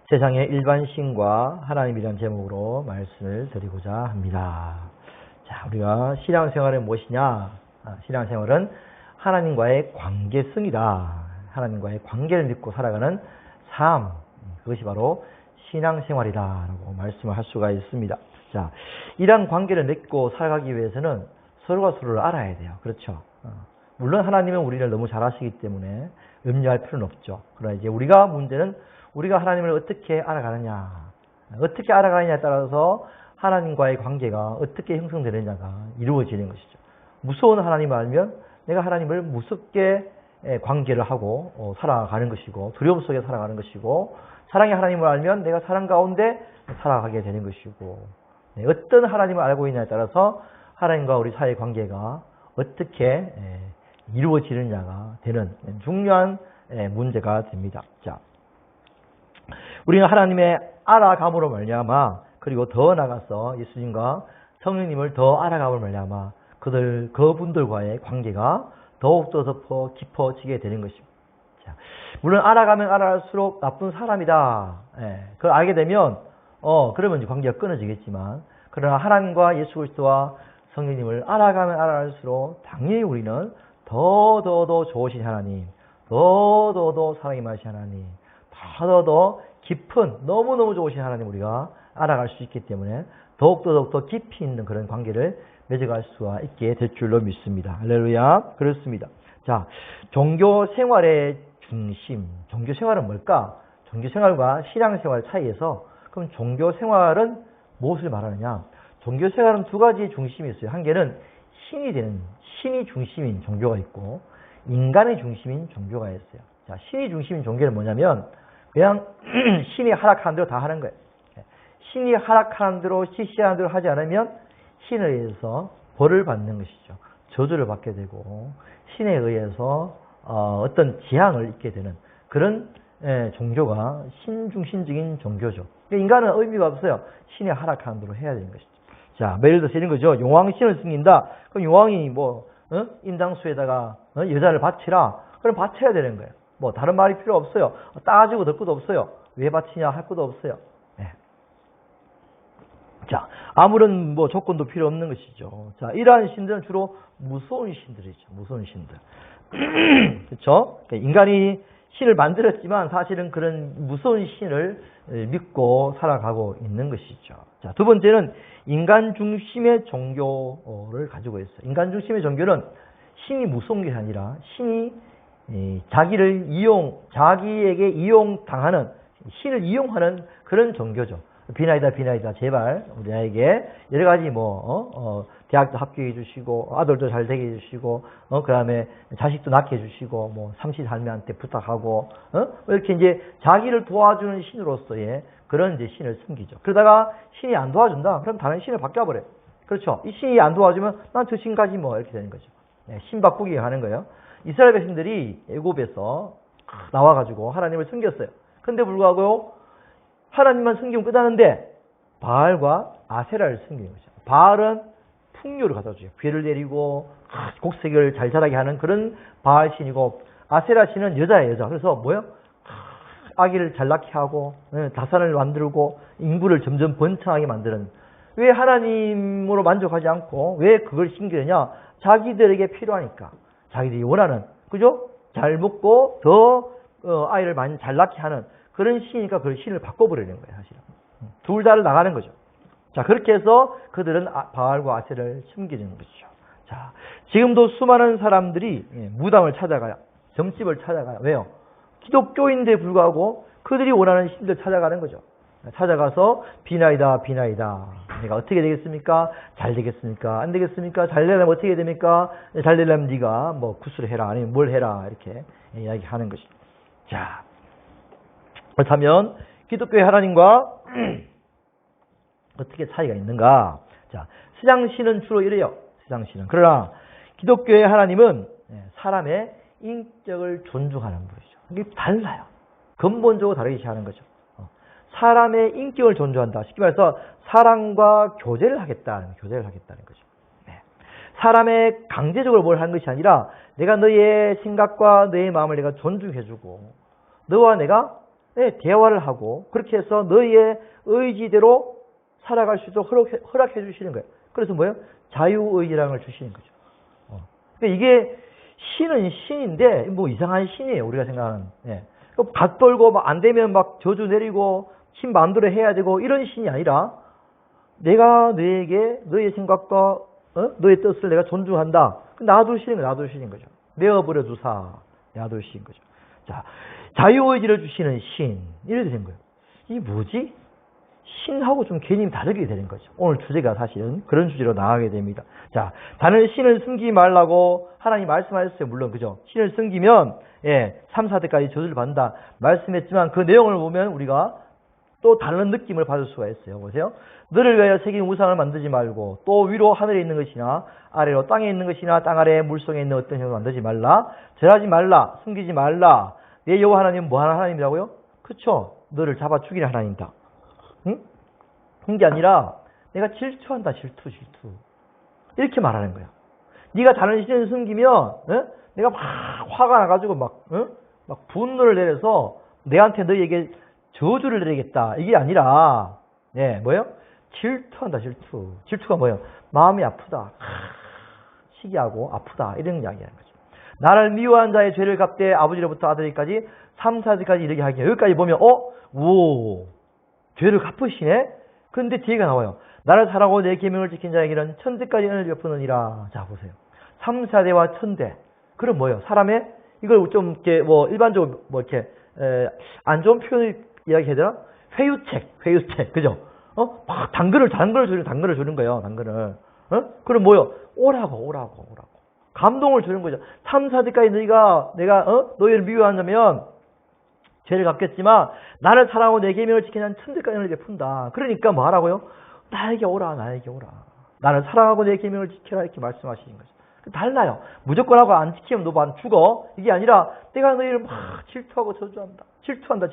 세상의 일반 신과 하나님이라는 제목으로 말씀을 드리고자 합니다. 자, 우리가 신앙생활은 무엇이냐? 신앙생활은 하나님과의 관계성이다. 하나님과의 관계를 믿고 살아가는 삶, 그것이 바로 신앙생활이다라고 말씀을 할 수가 있습니다. 자, 이러한 관계를 맺고 살아가기 위해서는 서로가 서로를 알아야 돼요. 그렇죠? 물론 하나님은 우리를 너무 잘 아시기 때문에 염려할 필요는 없죠. 그러나 이제 문제는 우리가 하나님을 어떻게 알아가느냐, 어떻게 알아가느냐에 따라서 하나님과의 관계가 어떻게 형성되느냐가 이루어지는 것이죠. 무서운 하나님을 알면 내가 하나님을 무섭게 관계를 하고 살아가는 것이고, 두려움 속에 살아가는 것이고, 사랑의 하나님을 알면 내가 사랑 가운데 살아가게 되는 것이고, 어떤 하나님을 알고 있냐에 따라서 하나님과 우리 사이의 관계가 어떻게 이루어지느냐가 되는 중요한 문제가 됩니다. 자, 우리는 하나님의 알아감으로 말미암아, 그리고 더 나아가서 예수님과 성령님을 더 알아감으로 말미암아 그분들과의 관계가 더욱더 더 깊어지게 되는 것입니다. 자, 물론 알아가면 알아갈수록 나쁜 사람이다. 그걸 알게 되면 그러면 이제 관계가 끊어지겠지만, 그러나 하나님과 예수 그리스도와 성령님을 알아가면 알아갈수록 당연히 우리는 더 좋으신 하나님, 더 사랑이 많으신 하나님, 더 깊은 너무너무 좋으신 하나님 우리가 알아갈 수 있기 때문에 더욱더 깊이 있는 그런 관계를 맺어갈 수가 있게 될 줄로 믿습니다. 할렐루야. 그렇습니다. 자, 종교 생활의 중심, 종교 생활은 뭘까? 종교 생활과 신앙 생활 사이에서 그럼 종교 생활은 무엇을 말하느냐? 종교 생활은 두 가지 중심이 있어요. 한 개는 신이 중심인 종교가 있고, 인간의 중심인 종교가 있어요. 자, 신이 중심인 종교는 뭐냐면 그냥 신이 허락하는 대로 다 하는 거예요. 신이 허락하는 대로, 지시하는 대로 하지 않으면 신에 의해서 벌을 받는 것이죠. 저주를 받게 되고 신에 의해서 어떤 재앙을 입게 되는 그런 종교가 신중심적인 종교죠. 인간은 의미가 없어요. 신이 허락하는 대로 해야 되는 것이죠. 자, 예를 들어서 이런 거죠. 용왕신을 섬긴다. 그럼 용왕이 인당수에다가 여자를 바치라. 그럼 바쳐야 되는 거예요. 다른 말이 필요 없어요. 따지고 될 것도 없어요. 왜 바치냐 할 것도 없어요. 네. 자, 아무런 조건도 필요 없는 것이죠. 자, 이러한 신들은 주로 무서운 신들이죠. 무서운 신들. 그렇죠? 인간이 신을 만들었지만 사실은 그런 무서운 신을 믿고 살아가고 있는 것이죠. 자, 두 번째는 인간 중심의 종교를 가지고 있어요. 인간 중심의 종교는 신이 무서운 게 아니라 신이 자기에게 이용당하는, 신을 이용하는 그런 종교죠. 비나이다, 제발, 우리 아이에게 여러 가지 대학도 합격해 주시고, 아들도 잘 되게 해 주시고, 그 다음에 자식도 낳게 해 주시고, 삼시할매한테 부탁하고, 이렇게 이제 자기를 도와주는 신으로서의 그런 이제 신을 섬기죠. 그러다가 신이 안 도와준다? 그럼 다른 신을 바꿔버려요. 그렇죠. 이 신이 안 도와주면 난 저 신까지 이렇게 되는 거죠. 신 바꾸기 하는 거예요. 이스라엘 백성들이 애굽에서 나와가지고 하나님을 섬겼어요. 근데 불구하고 하나님만 섬기면 끝나는데 바알과 아세라를 섬기는 거죠. 바알은 풍요를 갖다 줘요. 괴를 내리고 곡색을 잘 자라게 하는 그런 바알 신이고, 아세라 신은 여자예요, 여자. 그래서 아기를 잘 낳게 하고 다산을 만들고 인구를 점점 번창하게 만드는. 왜 하나님으로 만족하지 않고 왜 그걸 섬기느냐? 자기들에게 필요하니까. 자기들이 원하는, 그죠? 잘 먹고 더 아이를 많이 잘 낳게 하는 그런 신이니까 그 신을 바꿔버리는 거예요, 사실은. 둘 다를 나가는 거죠. 자, 그렇게 해서 그들은 바알과 아세라를 섬기는 것이죠. 자, 지금도 수많은 사람들이 무당을 찾아가요. 점집을 찾아가요. 왜요? 기독교인데 불구하고 그들이 원하는 신들 찾아가는 거죠. 찾아가서 비나이다. 내가 어떻게 되겠습니까? 잘 되겠습니까? 안 되겠습니까? 잘 되려면 어떻게 됩니까? 잘 되려면 네가 구슬을 해라, 아니면 뭘 해라, 이렇게 이야기하는 것이죠. 자, 그렇다면 기독교의 하나님과 어떻게 차이가 있는가? 자, 스장신은 주로 이래요. 스장신은. 그러나 기독교의 하나님은 사람의 인격을 존중하는 분이죠. 이게 달라요. 근본적으로 다르게 하는 거죠. 사람의 인격을 존중한다. 쉽게 말해서 사람과 교제를 하겠다는 거죠. 사람의 강제적으로 뭘 하는 것이 아니라 내가 너의 생각과 너의 마음을 내가 존중해주고 너와 내가 네, 대화를 하고 그렇게 해서 너희의 의지대로 살아갈 수 있도록 허락해 주시는 거예요. 그래서 뭐예요? 자유의지라는 걸 주시는 거죠. 그러니까 이게 신은 신인데 뭐 이상한 신이에요. 우리가 생각하는. 예. 갓 떨고 막 안 되면 막 저주 내리고 신 마음대로 해야 되고 이런 신이 아니라 내가 너에게 너의 생각과 너의 뜻을 내가 존중한다. 놔두시는 거예요. 놔두시는 거죠. 내어버려 두사. 놔두시는 거죠. 자, 자유의지를 주시는 신. 이렇게 된 거예요. 이게 뭐지? 신하고 좀 개념이 다르게 되는 거죠. 오늘 주제가 사실은 그런 주제로 나가게 됩니다. 자, 다른 신을 숨기지 말라고 하나님 말씀하셨어요. 물론 그죠. 신을 숨기면 3, 4대까지 저주를 받는다 말씀했지만 그 내용을 보면 우리가 또 다른 느낌을 받을 수가 있어요. 보세요. 너를 위하여 새긴 우상을 만들지 말고 또 위로 하늘에 있는 것이나 아래로 땅에 있는 것이나 땅 아래 물속에 있는 어떤 형을 만들지 말라. 절하지 말라. 숨기지 말라. 내 여호와 하나님은 뭐 하는 하나님이라고요? 그렇죠. 너를 잡아 죽이는 하나님이다. 응? 그런 게 아니라 내가 질투한다. 질투. 이렇게 말하는 거야. 네가 다른 신을 숨기면 내가 막 화가 나가지고 막 분노를 내려서 내한테 너희에게 저주를 내리겠다. 이게 아니라 뭐예요? 질투한다. 질투. 질투가 뭐예요? 마음이 아프다. 시기하고 아프다. 이런 이야기하는 거죠. 나를 미워한 자의 죄를 갚되 아버지로부터 아들에게까지 3, 4세까지 이르게 하기. 여기까지 보면 죄를 갚으시네? 그런데 뒤에가 나와요. 나를 사랑하고 내 계명을 지킨 자에게는 천대까지 은혜를 베푸느니라. 자, 보세요. 3, 4대와 천대. 그럼 뭐예요? 사람의 이걸 좀 이렇게 일반적으로 이렇게 안 좋은 표현을 이야기해야 되나? 회유책. 그죠? 막 당근을 주는 거예요. 당근을. 그럼 뭐예요? 오라고. 감동을 주는 거죠. 3, 4대까지 내가 너희를 미워한다면 죄를 갚겠지만 나를 사랑하고 내 계명을 지키는 천대까지 은혜를 베푼다. 그러니까 뭐 하라고요? 나에게 오라. 나를 사랑하고 내 계명을 지켜라 이렇게 말씀하시는 거죠. 달라요. 무조건 하고 안 지키면 너 안 죽어. 이게 아니라 내가 너희를 막 질투하고 저주한다. 질투한다.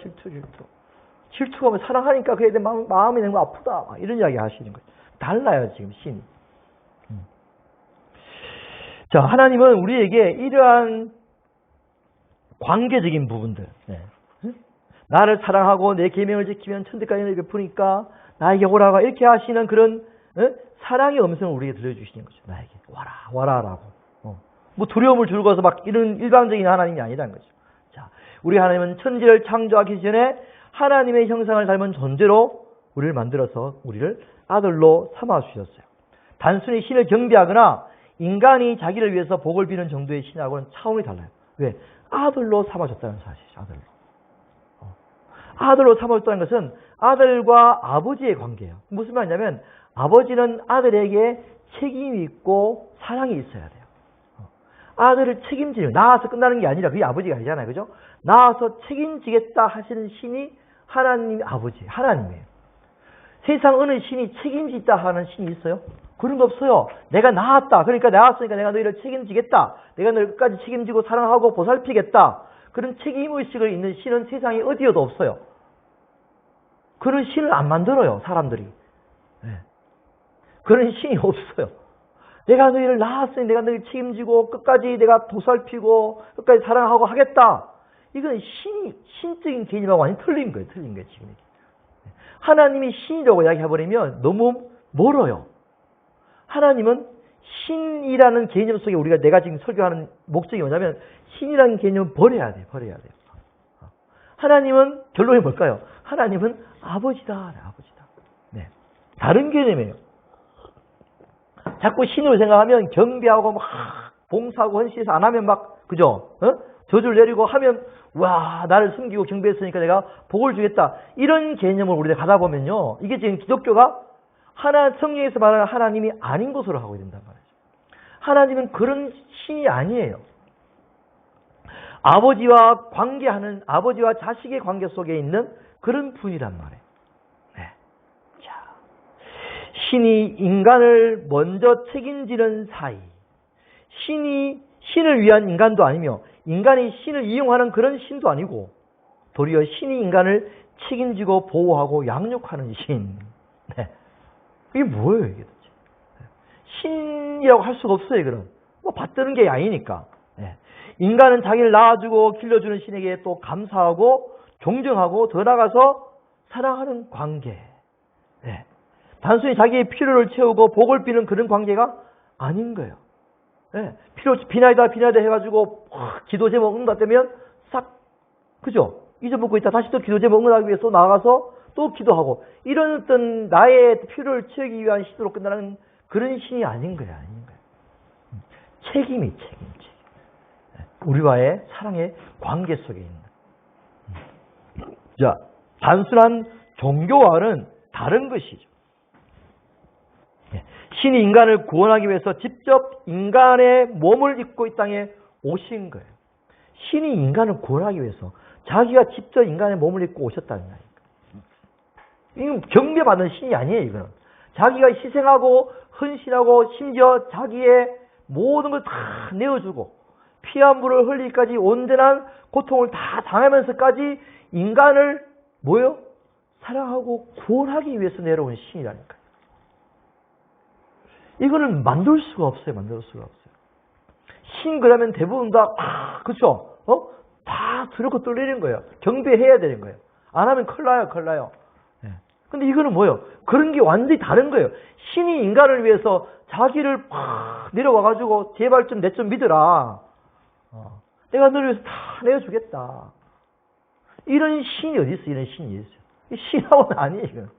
질투가 뭐 사랑하니까 그에 대한 마음이 너무 아프다. 막 이런 이야기 하시는 거죠. 달라요 지금 신이. 자, 하나님은 우리에게 이러한 관계적인 부분들, 나를 사랑하고 내 계명을 지키면 천대까지 은혜를 베푸니까 나에게 오라가 이렇게 하시는 그런 사랑의 음성을 우리에게 들려주시는 거죠. 나에게 와라라고. 뭐 두려움을 줄거서 막 이런 일방적인 하나님이 아니라는 거죠. 자, 우리 하나님은 천지를 창조하기 전에 하나님의 형상을 닮은 존재로 우리를 만들어서 우리를 아들로 삼아 주셨어요. 단순히 신을 경배하거나 인간이 자기를 위해서 복을 비는 정도의 신하고는 차원이 달라요. 왜? 아들로 삼아줬다는 사실이죠. 아들로 삼아줬다는 것은 아들과 아버지의 관계예요. 무슨 말이냐면 아버지는 아들에게 책임이 있고 사랑이 있어야 돼요. 아들을 책임지는, 낳아서 끝나는 게 아니라 그게 아버지가 아니잖아요. 그죠? 낳아서 책임지겠다 하시는 신이 하나님 아버지, 하나님이에요. 세상 어느 신이 책임지겠다 하는 신이 있어요? 그런 거 없어요. 내가 낳았다. 그러니까 낳았으니까 내가 너희를 책임지겠다. 내가 너희를 끝까지 책임지고 사랑하고 보살피겠다. 그런 책임의식을 있는 신은 세상에 어디에도 없어요. 그런 신을 안 만들어요. 사람들이. 그런 신이 없어요. 내가 너희를 낳았으니 내가 너희를 책임지고 끝까지 내가 보살피고 끝까지 사랑하고 하겠다. 이건 신적인 개념하고 완전히 틀린 거예요. 지금. 하나님이 신이라고 이야기해버리면 너무 멀어요. 하나님은 신이라는 개념 속에 내가 지금 설교하는 목적이 뭐냐면 신이라는 개념을 버려야 돼요. 하나님은 결론이 뭘까요? 하나님은 아버지다. 네. 다른 개념이에요. 자꾸 신으로 생각하면 경배하고 막 봉사하고 헌신해서 안 하면 막 그죠? 저주를 내리고 하면 와 나를 숨기고 경배했으니까 내가 복을 주겠다. 이런 개념을 우리가 가다 보면요. 이게 지금 기독교가 성경에서 말하는 하나님이 아닌 것으로 하고 있단 말이죠. 하나님은 그런 신이 아니에요. 아버지와 자식의 관계 속에 있는 그런 분이란 말이에요. 네. 자, 신이 인간을 먼저 책임지는 사이. 신을 위한 인간도 아니며 인간이 신을 이용하는 그런 신도 아니고 도리어 신이 인간을 책임지고 보호하고 양육하는 신. 네. 이게 뭐예요, 이게 도대체? 신이라고 할 수가 없어요, 그럼. 받드는 게 아니니까. 인간은 자기를 낳아주고 길러주는 신에게 또 감사하고 존경하고 더 나아가서 사랑하는 관계. 네. 단순히 자기의 필요를 채우고 복을 비는 그런 관계가 아닌 거예요. 네. 비나이다 해가지고 기도 제목 응답되면 싹, 그죠? 잊어먹고 있다 다시 또 기도 제목 응답하기 위해서 나가서 또 기도하고 이런 어떤 나의 필요를 채우기 위한 시도로 끝나는 그런 신이 아닌 거예요. 책임. 우리와의 사랑의 관계 속에 있는. 자, 단순한 종교와는 다른 것이죠. 신이 인간을 구원하기 위해서 직접 인간의 몸을 입고 이 땅에 오신 거예요. 신이 인간을 구원하기 위해서 자기가 직접 인간의 몸을 입고 오셨다는 거예요. 이건 경배받는 신이 아니에요. 이거는 자기가 희생하고 헌신하고 심지어 자기의 모든 걸 다 내어주고 피와 물을 흘리기까지 온전한 고통을 다 당하면서까지 인간을 사랑하고 구원하기 위해서 내려온 신이라니까요. 이거는 만들 수가 없어요. 신 그러면 대부분 다 그렇죠? 다 두렵고 떨리는 거예요. 경배해야 되는 거예요. 안 하면 큰일 나요. 근데 이거는 그런 게 완전히 다른 거예요. 신이 인간을 위해서 자기를 내려와가지고 제발 좀 내 좀 믿어라. 내가 너를 위해서 다 내어주겠다. 이런 신이 어디 있어? 이런 신이 있어요. 신하고는 아니에요. 이건.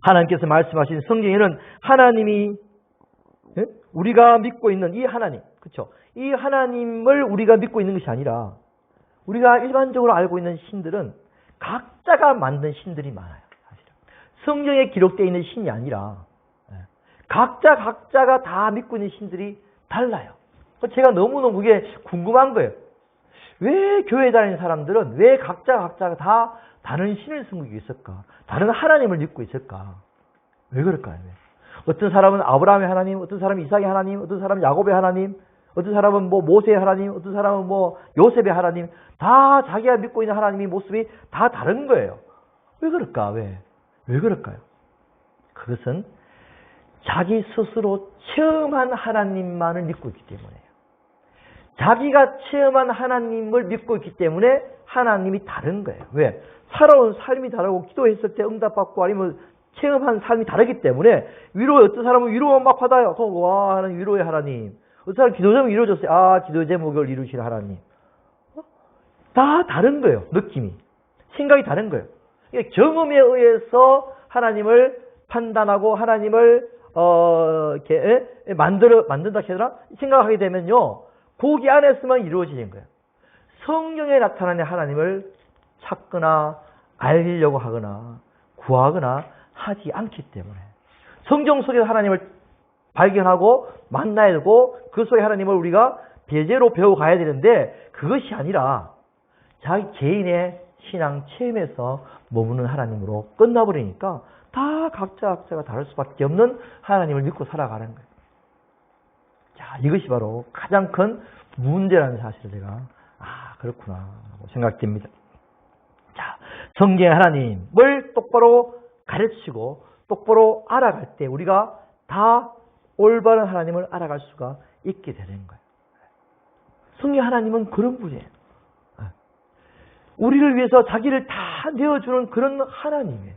하나님께서 말씀하신 성경에는 하나님이 우리가 믿고 있는 이 하나님, 그렇죠? 이 하나님을 우리가 믿고 있는 것이 아니라 우리가 일반적으로 알고 있는 신들은 각자가 만든 신들이 많아요. 사실은. 성경에 기록되어 있는 신이 아니라 각자가 다 믿고 있는 신들이 달라요. 제가 너무너무 그게 궁금한 거예요. 왜 교회 다니는 사람들은 왜 각자가 다 다른 신을 섬기고 있을까? 다른 하나님을 믿고 있을까? 왜 그럴까요? 어떤 사람은 아브라함의 하나님, 어떤 사람은 이삭의 하나님, 어떤 사람은 야곱의 하나님, 어떤 사람은 모세의 하나님, 어떤 사람은 요셉의 하나님, 다 자기가 믿고 있는 하나님의 모습이 다 다른 거예요. 왜 그럴까? 왜 그럴까요? 그것은 자기 스스로 체험한 하나님만을 믿고 있기 때문에요. 자기가 체험한 하나님을 믿고 있기 때문에 하나님이 다른 거예요. 왜? 살아온 삶이 다르고 기도했을 때 응답받고 아니면 체험한 삶이 다르기 때문에 어떤 사람은 위로만 막 받아요. 와, 하나님 위로의 하나님. 어떤 사람은 기도 제목이 이루어졌어요. 기도 제목을 이루실 하나님. 다 다른 거예요. 느낌이. 생각이 다른 거예요. 경험에 의해서 하나님을 판단하고 하나님을 만든다 해야 생각하게 되면요. 거기 안에서만 이루어지는 거예요. 성경에 나타나는 하나님을 찾거나 알려고 하거나 구하거나 하지 않기 때문에 성경 속에서 하나님을 발견하고 만나야 되고 그 속에 하나님을 우리가 배제로 배워가야 되는데 그것이 아니라 자기 개인의 신앙 체험에서 머무는 하나님으로 끝나버리니까 다 각자가 다를 수밖에 없는 하나님을 믿고 살아가는 거예요. 자, 이것이 바로 가장 큰 문제라는 사실을 제가 그렇구나 라고 생각됩니다. 자, 성경의 하나님을 똑바로 가르치고 똑바로 알아갈 때 우리가 다 올바른 하나님을 알아갈 수가 있게 되는 거예요. 성경의 하나님은 그런 분이에요. 우리를 위해서 자기를 다 내어주는 그런 하나님이에요.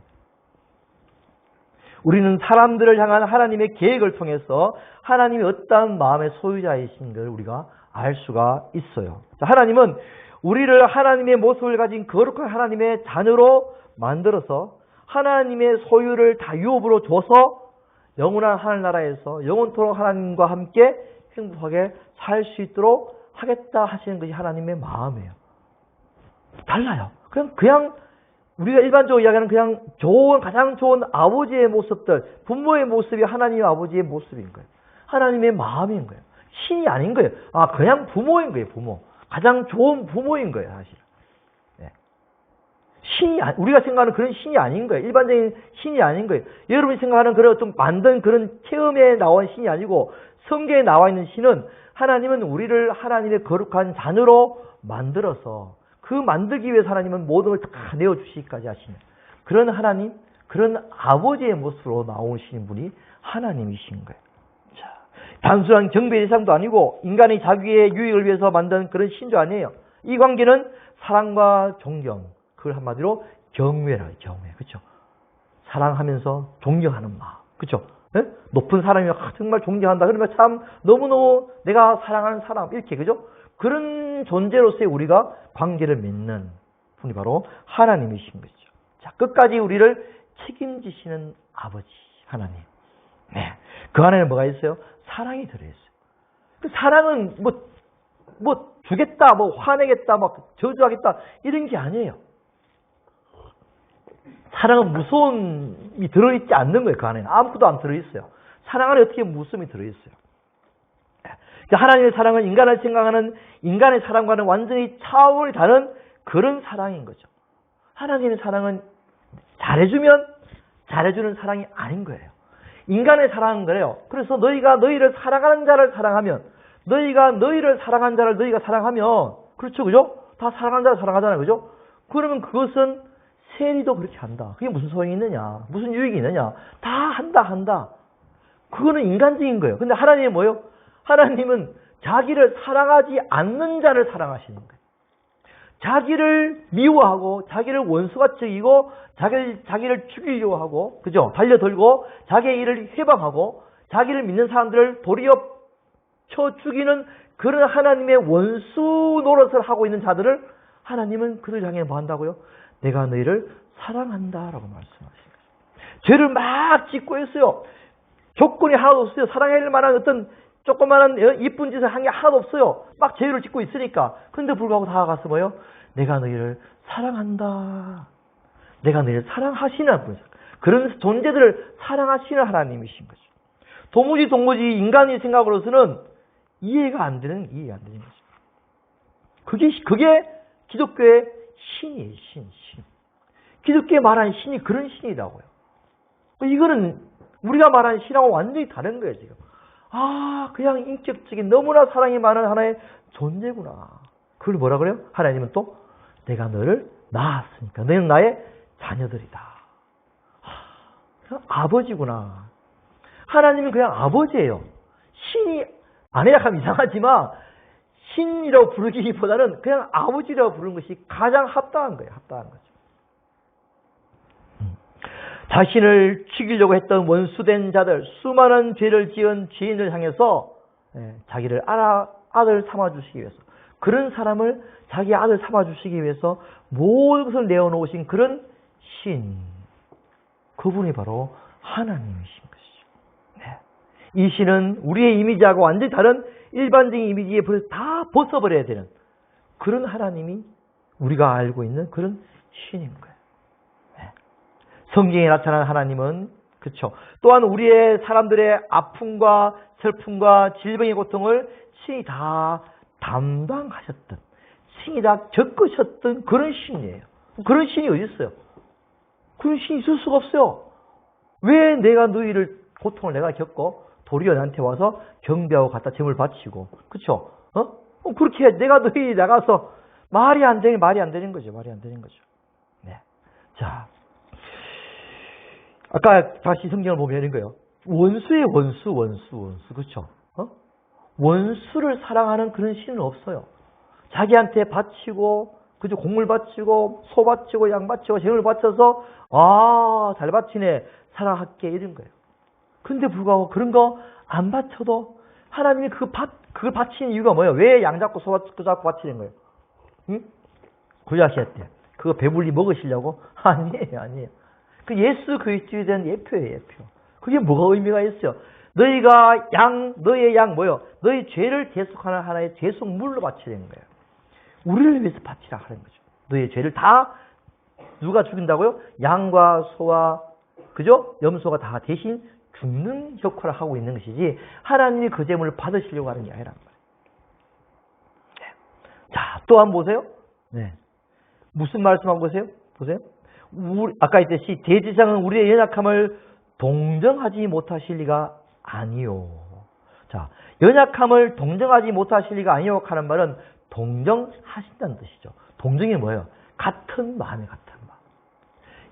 우리는 사람들을 향한 하나님의 계획을 통해서 하나님이 어떠한 마음의 소유자이신 걸 우리가 알 수가 있어요. 하나님은 우리를 하나님의 모습을 가진 거룩한 하나님의 자녀로 만들어서 하나님의 소유를 다 유업으로 줘서 영원한 하늘나라에서 영원토록 하나님과 함께 행복하게 살 수 있도록 하겠다 하시는 것이 하나님의 마음이에요. 달라요. 그냥 우리가 일반적으로 이야기하는 그냥 가장 좋은 아버지의 모습들, 부모의 모습이 하나님의 아버지의 모습인 거예요. 하나님의 마음인 거예요. 신이 아닌 거예요. 그냥 부모인 거예요, 부모. 가장 좋은 부모인 거예요, 사실. 우리가 생각하는 그런 신이 아닌 거예요. 일반적인 신이 아닌 거예요. 여러분이 생각하는 그런 좀 만든 그런 체험에 나온 신이 아니고 성경에 나와 있는 신은 하나님은 우리를 하나님의 거룩한 자녀로 만들어서 그 만들기 위해서 하나님은 모든 걸 다 내어주시기까지 하시는 그런 하나님, 그런 아버지의 모습으로 나오시는 분이 하나님이신 거예요. 자, 단순한 경배의 대상도 아니고 인간이 자기의 유익을 위해서 만든 그런 신도 아니에요. 이 관계는 사랑과 존경, 그걸 한마디로 경외라, 경외. 그렇죠? 사랑하면서 존경하는 마음. 그렇죠? 예? 높은 사람이 정말 존경한다. 그러면 참 너무너무 내가 사랑하는 사람 이렇게 그죠? 그런 존재로서의 우리가 관계를 맺는 분이 바로 하나님이신 거죠. 자, 끝까지 우리를 책임지시는 아버지 하나님. 네. 그 안에는 뭐가 있어요? 사랑이 들어있어요. 그 사랑은 뭐 주겠다, 뭐 화내겠다, 막 저주하겠다 이런 게 아니에요. 사랑은 무서움이 들어있지 않는 거예요. 그 안에는 아무것도 안 들어있어요. 사랑 안에 어떻게 무서움이 들어있어요? 하나님의 사랑은 인간을 생각하는 인간의 사랑과는 완전히 차원이 다른 그런 사랑인 거죠. 하나님의 사랑은 잘해주면 잘해주는 사랑이 아닌 거예요. 인간의 사랑은 그래요. 그래서 너희가 너희를 사랑하는 자를 사랑하면, 너희가 너희를 사랑하는 자를 너희가 사랑하면, 그렇죠, 그죠? 다 사랑하는 자를 사랑하잖아요, 그죠? 그러면 그것은 세리도 그렇게 한다. 그게 무슨 소용이 있느냐? 무슨 유익이 있느냐? 다 한다. 그거는 인간적인 거예요. 근데 하나님은 뭐예요? 하나님은 자기를 사랑하지 않는 자를 사랑하시는 거예요. 자기를 미워하고 자기를 원수같이 여기고 자기를 죽이려고 하고, 그죠? 달려들고 자기의 일을 해방하고 자기를 믿는 사람들을 도리어 쳐 죽이는 그런 하나님의 원수 노릇을 하고 있는 자들을 하나님은 그들 향해 뭐 한다고요? 내가 너희를 사랑한다라고 말씀하시는 거예요. 죄를 막 짓고 있어요. 조건이 하나도 없어요. 사랑할 만한 어떤 조그마한 이쁜 짓을 한 게 하나도 없어요. 막 죄를 짓고 있으니까. 그런데 불구하고 다가가서 뭐요? 내가 너희를 사랑한다. 내가 너희를 사랑하시는 분이죠. 그런 존재들을 사랑하시는 하나님이신 거죠. 도무지 인간의 생각으로서는 이해가 안 되는 거죠. 그게 기독교의 신이에요. 신. 기독교에 말하는 신이 그런 신이라고요. 이거는 우리가 말하는 신하고 완전히 다른 거예요, 지금. 그냥 인격적인 너무나 사랑이 많은 하나의 존재구나. 그걸 뭐라 그래요? 하나님은 또 내가 너를 낳았으니까 너희는 나의 자녀들이다. 그냥 아버지구나. 하나님은 그냥 아버지예요. 신이 아니라 하면 이상하지만 신이라고 부르기보다는 그냥 아버지라고 부르는 것이 가장 합당한 거예요. 합당한 거죠. 자신을 죽이려고 했던 원수된 자들, 수많은 죄를 지은 죄인을 향해서 자기를 아들 삼아주시기 위해서, 그런 사람을 자기 아들 삼아주시기 위해서 모든 것을 내어놓으신 그런 신, 그분이 바로 하나님이신 것이죠. 이 신은 우리의 이미지하고 완전히 다른 일반적인 이미지에 다 벗어버려야 되는 그런 하나님이 우리가 알고 있는 그런 신인 거예요. 성경에 나타난 하나님은, 그렇죠. 또한 우리의 사람들의 아픔과 슬픔과 질병의 고통을 신이 다 담당하셨던, 신이 다 겪으셨던 그런 신이에요. 그런 신이 어디 있어요? 그런 신이 있을 수가 없어요. 왜 내가 너희를 고통을 내가 겪고 도리어 나한테 와서 경배하고 갖다 제물 바치고, 그렇죠? 그렇게 내가 너희 나가서 말이 안 되는 거죠. 말이 안 되는 거죠. 네. 자. 아까 다시 성경을 보면 이런 거예요. 원수의 원수. 그렇죠? 원수를 사랑하는 그런 신은 없어요. 자기한테 바치고, 그죠? 곡물 바치고, 소 바치고, 양 바치고, 재물 바쳐서, 잘 바치네. 사랑할게. 이런 거예요. 근데 불구하고 그런 거 안 바쳐도 하나님이 그걸 바치는 이유가 뭐예요? 왜 양 잡고 소 잡고 바치는 거예요? 응? 구약시대 그거 배불리 먹으시려고? 아니에요. 그 예수 그리스도에 대한 예표예요, 예표. 그게 뭐가 의미가 있어요? 너의 양 뭐요? 너희 죄를 대속하는 하나의 대속물로 바치는 거예요. 우리를 위해서 바치라 하는 거죠. 너의 죄를 다 누가 죽인다고요? 양과 소와, 그죠? 염소가 다 대신 죽는 역할을 하고 있는 것이지, 하나님이 그 제물을 받으시려고 하는 게 아니란 말이에요. 자, 또 한번 보세요. 네. 무슨 말씀하고 보세요? 아까 했듯이 대지상은 우리의 연약함을 동정하지 못하실 리가 아니요. 자, 연약함을 동정하지 못하실 리가 아니요 하는 말은 동정하신다는 뜻이죠. 동정이 뭐예요? 같은 마음이 같은 마음.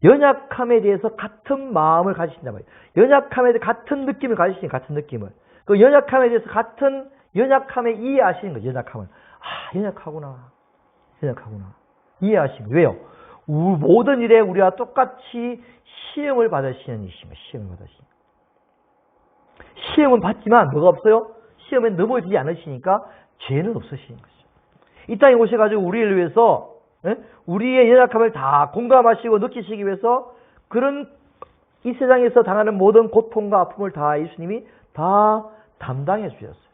연약함에 대해서 같은 마음을 가지신단 말이에요. 연약함에 대해서 같은 느낌을 가지시는 같은 느낌을. 그 연약함에 대해서 같은 연약함에 이해하시는 거죠. 연약함을. 연약하구나. 연약하구나. 이해하시고. 왜요? 모든 일에 우리와 똑같이 시험을 받으시는 이십니다. 시험을 받으시는. 시험은 받지만 뭐가 없어요? 시험에 넘어지지 않으시니까 죄는 없으시는 거죠. 이 땅에 오셔가지고 우리를 위해서 우리의 연약함을 다 공감하시고 느끼시기 위해서 그런 이 세상에서 당하는 모든 고통과 아픔을 다 예수님이 다 담당해 주셨어요.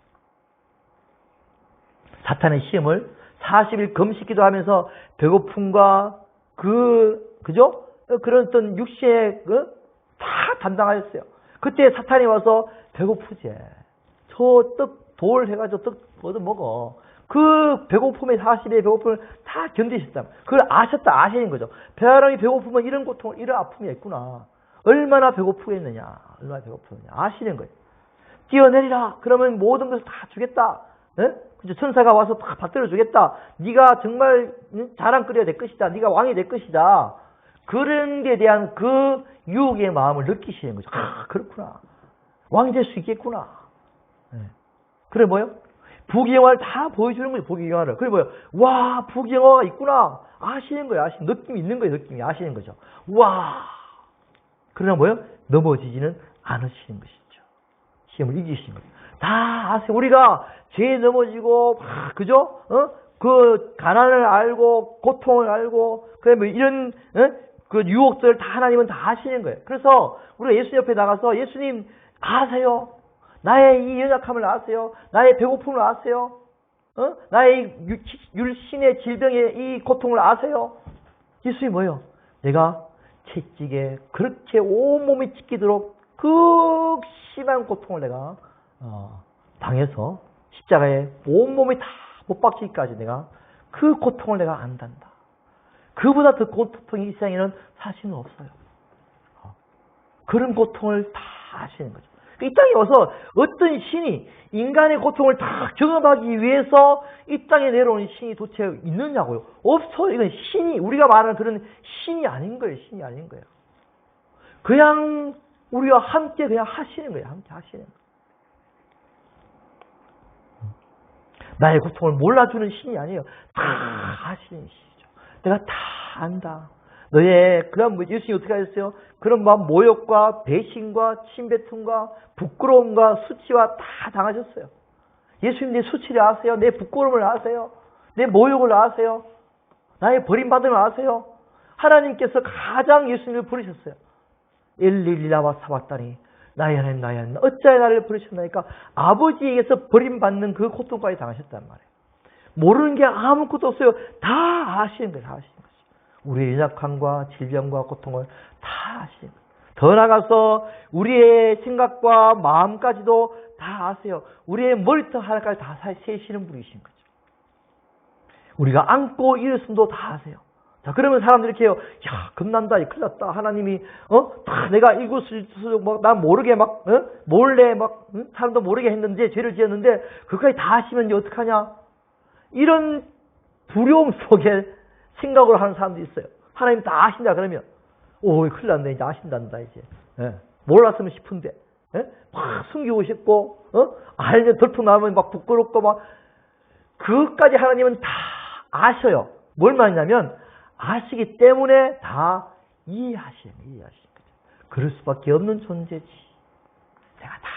사탄의 시험을 40일 금식기도 하면서 배고픔과 그죠? 그런 어떤 육신의 다 담당하셨어요. 그때 사탄이 와서 배고프지. 저 떡 돌 해가지고 떡 얻어 먹어. 그 배고픔의 40일의 배고픔을 다 견디셨다. 그걸 아시는 거죠. 사람이 배고프면 이런 고통, 이런 아픔이 있구나. 얼마나 배고프겠느냐. 얼마나 배고프느냐. 아시는 거예요. 뛰어내리라. 그러면 모든 것을 다 주겠다. 그죠? 천사가 와서 다 받들어 주겠다. 네가 정말 자랑거리가 될 것이다. 네가 왕이 될 것이다. 그런 데 대한 그 유혹의 마음을 느끼시는 거죠. 그렇구나. 왕이 될 수 있겠구나. 그래 뭐요? 부귀영화를 다 보여주는 거예요. 부귀영화를. 그래 뭐요? 와, 부귀영화가 있구나. 아시는 거예요. 느낌이 있는 거예요. 느낌이 아시는 거죠. 와. 그러나 뭐요? 넘어지지는 않으시는 것이죠. 시험을 이기시는 거예요. 다 아세요. 우리가 죄에 넘어지고 그죠? 그 가난을 알고 고통을 알고 그다음에 이런 그 유혹들을 다 하나님은 다 아시는 거예요. 그래서 우리가 예수 옆에 나가서 예수님 아세요? 나의 이 연약함을 아세요? 나의 배고픔을 아세요? 나의 율신의 질병의 이 고통을 아세요? 예수님이 뭐예요? 내가 채찍에 그렇게 온몸이 찢기도록 극심한 고통을 내가 당해서 십자가에 온몸이 다 못 박히기까지 내가 그 고통을 내가 안단다. 그보다 더 고통이 이 세상에는 사실은 없어요. 그런 고통을 다 아시는 거죠. 이 땅에 와서 어떤 신이 인간의 고통을 다 경험하기 위해서 이 땅에 내려오는 신이 도대체 있느냐고요? 없어. 이건 신이, 우리가 말하는 그런 신이 아닌 거예요. 신이 아닌 거예요. 그냥 우리와 함께 그냥 하시는 거예요. 함께 하시는 거예요. 나의 고통을 몰라주는 신이 아니에요. 다 아시는 신이죠. 내가 다 안다. 너의 그런 예수님이 어떻게 하셨어요? 그런 모욕과 배신과 침뱉음과 부끄러움과 수치와 다 당하셨어요. 예수님 내 수치를 아세요? 내 부끄러움을 아세요? 내 모욕을 아세요? 나의 버림받음을 아세요? 하나님께서 가장 예수님을 부르셨어요. 엘리 라마 사박다니 나의 하나님 나의 하나님 어찌하여 나를 부르셨나니까 아버지에게서 버림받는 그 고통까지 당하셨단 말이에요. 모르는 게 아무것도 없어요. 다 아시는 거예요. 다 아시는 거예요. 우리의 연약함과 질병과 고통을 다 아시는 거예요. 더 나아가서 우리의 생각과 마음까지도 다 아세요. 우리의 머리털 하나까지 다 세시는 분이신 거죠. 우리가 안고 일었음도 다 아세요. 자, 그러면 사람들이 이렇게 해요. 야, 겁난다. 큰일 났다. 하나님이, 다 내가 이곳을 난 모르게 몰래 사람도 모르게 했는데, 죄를 지었는데, 그까지 다 아시면 이제 어떡하냐? 이런 두려움 속에 생각을 하는 사람도 있어요. 하나님 다 아신다 그러면, 큰일 났네. 이제 아신단다, 이제. 몰랐으면 싶은데, 막 숨기고 싶고, 알면 덜통나면 막 부끄럽고 그것까지 하나님은 다 아셔요. 뭘 말하냐면, 아시기 때문에 다 이해하시는 거죠. 그럴 수밖에 없는 존재지. 내가 다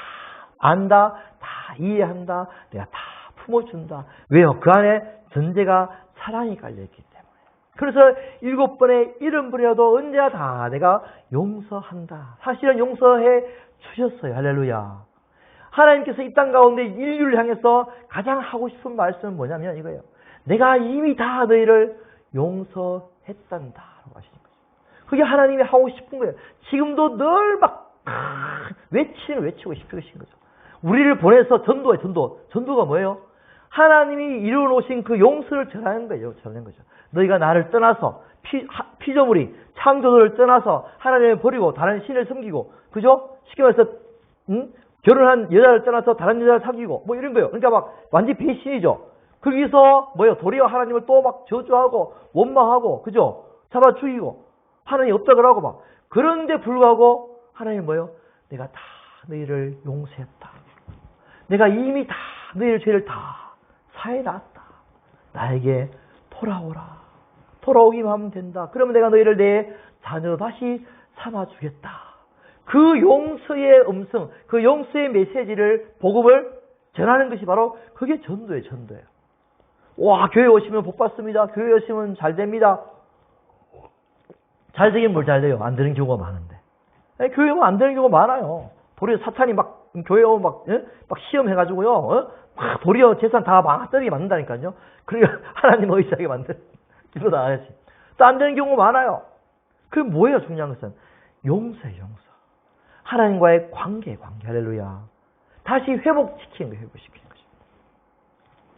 안다, 다 이해한다, 내가 다 품어준다. 왜요? 그 안에 전제가 사랑이 깔려있기 때문에. 그래서 7번의 70번이라도 언제나 다 내가 용서한다. 사실은 용서해 주셨어요. 할렐루야. 하나님께서 이 땅 가운데 인류를 향해서 가장 하고 싶은 말씀은 뭐냐면 이거예요. 내가 이미 다 너희를 용서했단다라고 하시는 거죠. 그게 하나님이 하고 싶은 거예요. 지금도 늘 외치고 싶으신 거죠. 우리를 보내서 전도예요. 전도가 뭐예요? 하나님이 이루어놓으신 그 용서를 전하는 거예요. 전하는 거죠. 너희가 나를 떠나서 피조물이 창조주를 떠나서 하나님을 버리고 다른 신을 섬기고, 그죠? 쉽게 말해서 결혼한 여자를 떠나서 다른 여자를 사귀고 이런 거예요. 그러니까 완전 배신이죠. 거기서 도리어 하나님을 또 저주하고 원망하고, 그죠? 잡아 죽이고 하나님 없다 그러고 그런데 불구하고 하나님 내가 다 너희를 용서했다. 내가 이미 다 너희의 죄를 다 사해놨다. 나에게 돌아오라. 돌아오기만 하면 된다. 그러면 내가 너희를 내 자녀로 다시 삼아주겠다. 그 용서의 음성, 그 용서의 메시지를, 복음을 전하는 것이 바로 그게 전도예요, 전도예요. 와, 교회 오시면 복 받습니다. 교회 오시면 잘 됩니다. 잘 되긴 뭘 잘 돼요? 안 되는 경우가 많은데. 교회 오면 안 되는 경우가 많아요. 도리어 사탄이 막, 교회 오면 막 시험해가지고요. 막 도리어 재산 다 망가뜨리게 만든다니까요. 그러니까 하나님 의지하게 기도 나가야지. 또 안 되는 경우가 많아요. 그게 뭐예요? 중요한 것은 용서예요, 용서. 하나님과의 관계. 할렐루야. 다시 회복시키는 거예요, 회복시키는 거죠.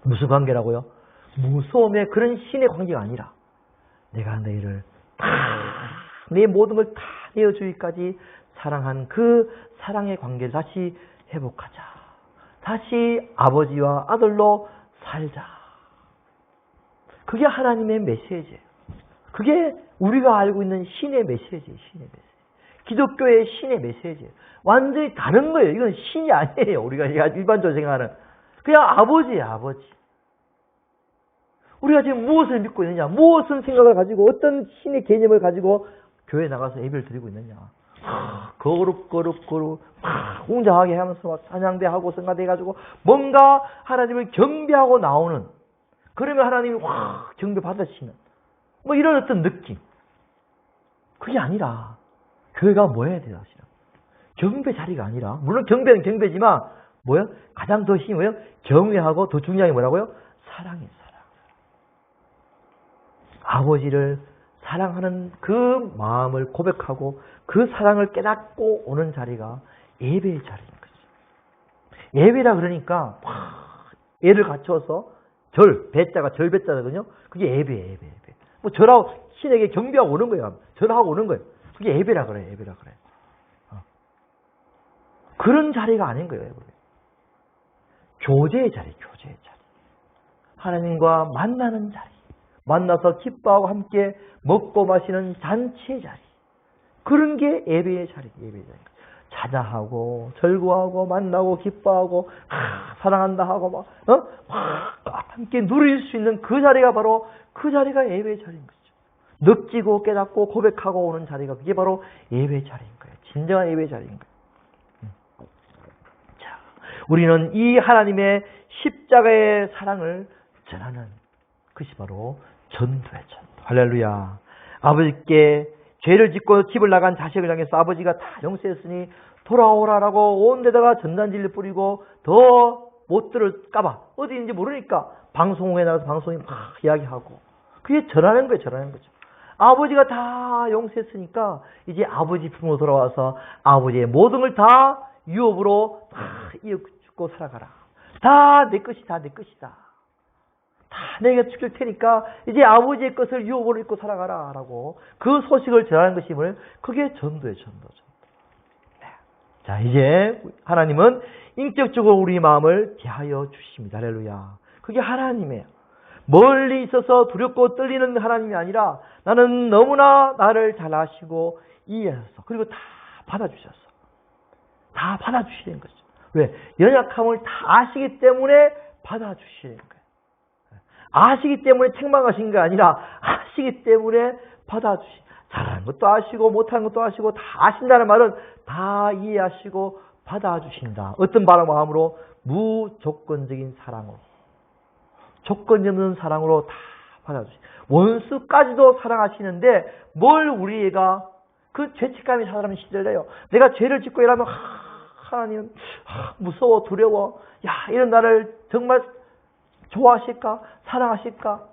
무슨 관계라고요? 무서움의 그런 신의 관계가 아니라 내가 너희를 내 모든 걸 다 내어주기까지 사랑한 그 사랑의 관계를 다시 회복하자. 다시 아버지와 아들로 살자. 그게 하나님의 메시지예요. 그게 우리가 알고 있는 신의 메시지예요. 신의 메시지. 기독교의 신의 메시지예요. 완전히 다른 거예요. 이건 신이 아니에요. 우리가 일반적으로 생각하는. 그냥 아버지예요. 아버지. 우리가 지금 무엇을 믿고 있느냐, 무엇을 생각을 가지고 어떤 신의 개념을 가지고 교회에 나가서 예배를 드리고 있느냐. 거룩 웅장하게 하면서 막 찬양대하고 성가대해가지고 뭔가 하나님을 경배하고 나오는, 그러면 하나님이 확 경배 받으시는 뭐 이런 어떤 느낌. 그게 아니라 교회가 뭐 해야 돼요? 사실은 경배 자리가 아니라, 물론 경배는 경배지만 뭐요? 가장 더 힘이 뭐요? 경외하고 더 중요한 게 뭐라고요? 사랑이에요. 아버지를 사랑하는 그 마음을 고백하고 그 사랑을 깨닫고 오는 자리가 예배의 자리인 거죠. 예배라 그러니까 예를 갖춰서 배자가 절배자거든요. 그게 예배예요. 예배. 뭐 절하고 신에게 경배하고 오는 거예요. 절하고 오는 거예요. 그게 예배라 그래요. 예배라 그래요. 그런 자리가 아닌 거예요. 예배. 교제의 자리. 하나님과 만나는 자리. 만나서 기뻐하고 함께 먹고 마시는 잔치의 자리. 그런 게 예배의 자리. 예배의 자리. 찬양하고 절구하고 만나고 기뻐하고 사랑한다 하고 막 함께 누릴 수 있는 그 자리가 바로 그 자리가 예배의 자리인 거죠. 느끼고 깨닫고 고백하고 오는 자리가 그게 바로 예배의 자리인 거예요. 진정한 예배의 자리인 거예요. 자, 우리는 이 하나님의 십자가의 사랑을 전하는 그것이 바로 전도의 전도. 할렐루야. 아버지께 죄를 짓고 집을 나간 자식을 향해서 아버지가 다 용서했으니 돌아오라라고 온 데다가 전단지를 뿌리고 더 못 들을까봐 어디인지 모르니까 방송국에 나가서 방송에 막 이야기하고 그게 전하는 거예요. 전하는 거죠. 아버지가 다 용서했으니까 이제 아버지 품으로 돌아와서 아버지의 모든 걸 다 유업으로 다 이어주고 살아가라. 다 내 것이다. 내 것이다. 다 내가 지킬 테니까 이제 아버지의 것을 유업으로 입고 살아가라 라고 그 소식을 전하는 것이 뭘? 그게 전도예요. 전도. 네. 자, 이제 하나님은 인격적으로 우리 마음을 대하여 주십니다. 할렐루야. 그게 하나님이에요. 멀리 있어서 두렵고 떨리는 하나님이 아니라 나는 너무나 나를 잘 아시고 이해하셔서 그리고 다 받아주셨어. 다 받아주시는 거죠. 왜? 연약함을 다 아시기 때문에 받아주시는 거예요. 아시기 때문에 책망하신 게 아니라 아시기 때문에 받아주시. 잘하는 것도 아시고 못하는 것도 아시고 다 아신다는 말은 다 이해하시고 받아주신다. 어떤 마음으로? 무조건적인 사랑으로. 조건이 없는 사랑으로 다 받아주시. 원수까지도 사랑하시는데 뭘 우리가 그 죄책감이 사람이 시들려요. 내가 죄를 짓고 이러면 하나님 무서워 두려워. 야, 이런 나를 정말 좋아하실까? 사랑하실까?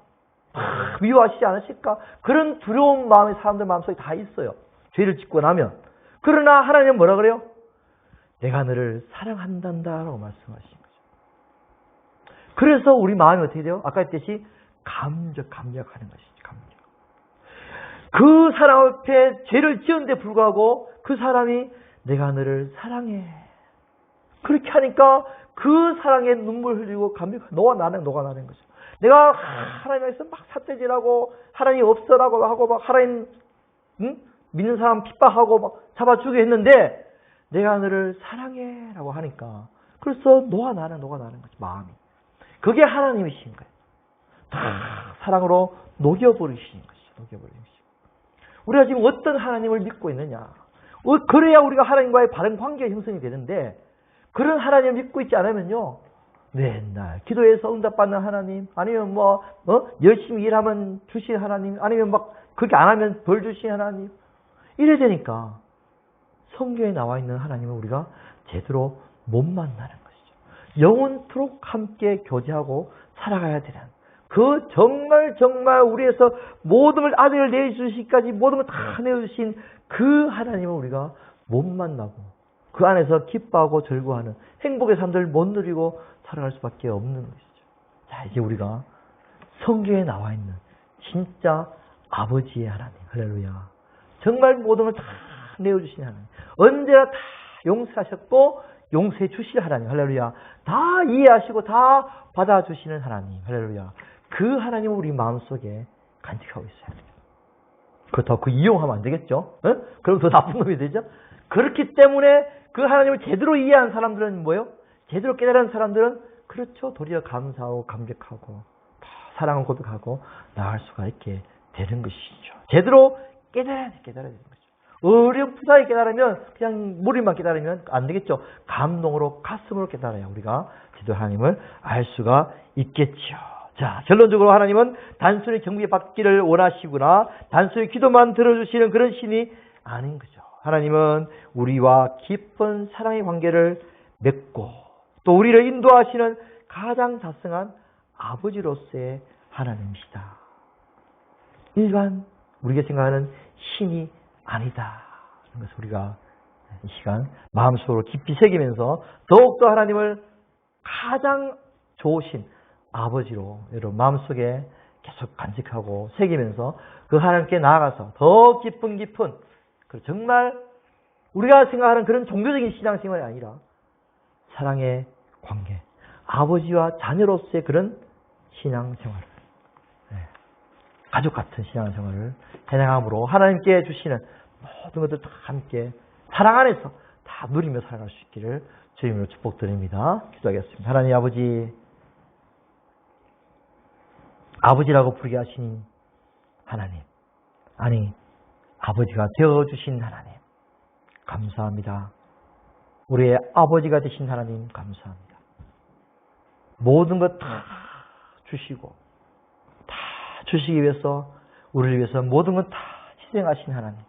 미워하시지 않으실까? 그런 두려운 마음이 사람들 마음속에 다 있어요. 죄를 짓고 나면. 그러나 하나님은 뭐라 그래요? 내가 너를 사랑한단다라고 말씀하신 거죠. 그래서 우리 마음이 어떻게 돼요? 아까 했듯이 감격하는 것이지. 감격. 그 사람 앞에 죄를 지었는데 불구하고 그 사람이 내가 너를 사랑해. 그렇게 하니까 그 사랑에 눈물 흘리고 녹아나는 거죠. 내가 하나님에서 막 삿대질하고 하나님 없어라고 하고 막 하나님 믿는 사람 핍박하고 막 잡아주게 했는데 내가 너를 사랑해라고 하니까 그래서 녹아나는 거죠. 마음이. 그게 하나님이신 거예요. 다 사랑으로 녹여버리시는 것이죠. 녹여버리는 것이죠. 우리가 지금 어떤 하나님을 믿고 있느냐. 그래야 우리가 하나님과의 바른 관계가 형성이 되는데 그런 하나님을 믿고 있지 않으면요. 맨날 기도해서 응답받는 하나님, 아니면 열심히 일하면 주신 하나님, 아니면 막 그렇게 안 하면 벌 주신 하나님, 이래 되니까 성경에 나와 있는 하나님을 우리가 제대로 못 만나는 것이죠. 영원토록 함께 교제하고 살아가야 되는 그 정말 우리에서 모든 걸 아들을 내주시기까지 모든 걸 다 내주신 그 하나님을 우리가 못 만나고 그 안에서 기뻐하고 즐거워하는 행복의 삶들을 못 누리고 살아갈 수밖에 없는 것이죠. 자, 이제 우리가 성경에 나와 있는 진짜 아버지의 하나님, 할렐루야. 정말 모든 걸 다 내어주신 하나님, 언제나 다 용서하셨고 용서해 주실 하나님, 할렐루야. 다 이해하시고 다 받아주시는 하나님, 할렐루야. 그 하나님을 우리 마음속에 간직하고 있어요. 그렇다고 그 이용하면 안 되겠죠? 그럼 더 나쁜 놈이 되죠? 그렇기 때문에 그 하나님을 제대로 이해한 사람들은 뭐예요? 제대로 깨달은 사람들은 그렇죠. 도리어 감사하고 감격하고 사랑을 고백하고 나아갈 수가 있게 되는 것이죠. 제대로 깨달아야 되는 거죠. 어렴풋하게 깨달으면 그냥 머리만 깨달으면 안 되겠죠. 감동으로 가슴으로 깨달아야 우리가 제대로 하나님을 알 수가 있겠죠. 자, 결론적으로 하나님은 단순히 경배받기를 원하시구나, 단순히 기도만 들어주시는 그런 신이 아닌 거죠. 하나님은 우리와 깊은 사랑의 관계를 맺고 또 우리를 인도하시는 가장 자성한 아버지로서의 하나님이시다. 일반 우리가 생각하는 신이 아니다. 그래서 우리가 이 시간 마음속으로 깊이 새기면서 더욱더 하나님을 가장 좋으신 아버지로 여러분 마음속에 계속 간직하고 새기면서 그 하나님께 나아가서 더 깊은 정말 우리가 생각하는 그런 종교적인 신앙생활이 아니라 사랑의 관계, 아버지와 자녀로서의 그런 신앙생활을, 가족 같은 신앙생활을 해나감으로 하나님께 주시는 모든 것들 다 함께 사랑 안에서 다 누리며 살아갈 수 있기를 주님으로 축복드립니다. 기도하겠습니다. 하나님 아버지라고 부르게 하신 하나님, 아니 아버지가 되어주신 하나님 감사합니다. 우리의 아버지가 되신 하나님 감사합니다. 모든 것 다 주시고 다 주시기 위해서 우리를 위해서 모든 것 다 희생하신 하나님,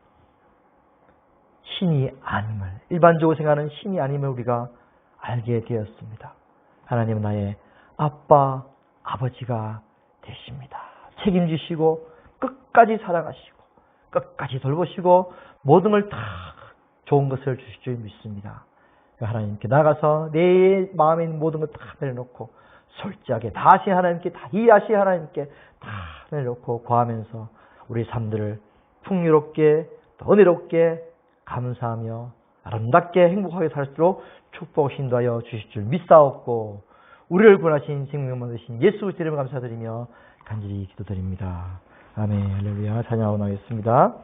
신이 아님을, 일반적으로 생각하는 신이 아님을 우리가 알게 되었습니다. 하나님은 나의 아빠, 아버지가 되십니다. 책임지시고 끝까지 사랑하시고 끝까지 돌보시고 모든 걸 다 좋은 것을 주실 줄 믿습니다. 하나님께 나가서 내 마음에 있는 모든 것 다 내려놓고 솔직하게 다시 하나님께 다 이해하시 하나님께 다 내려놓고 구하면서 우리 삶들을 풍요롭게 또 은혜롭게 감사하며 아름답게 행복하게 살수록 축복 인도하여 주실 줄 믿사옵고 우리를 구원하신 생명만 되신 예수 그리스도 이름을 감사드리며 간절히 기도드립니다. 아멘. 할렐루야. 찬양하고 나겠습니다.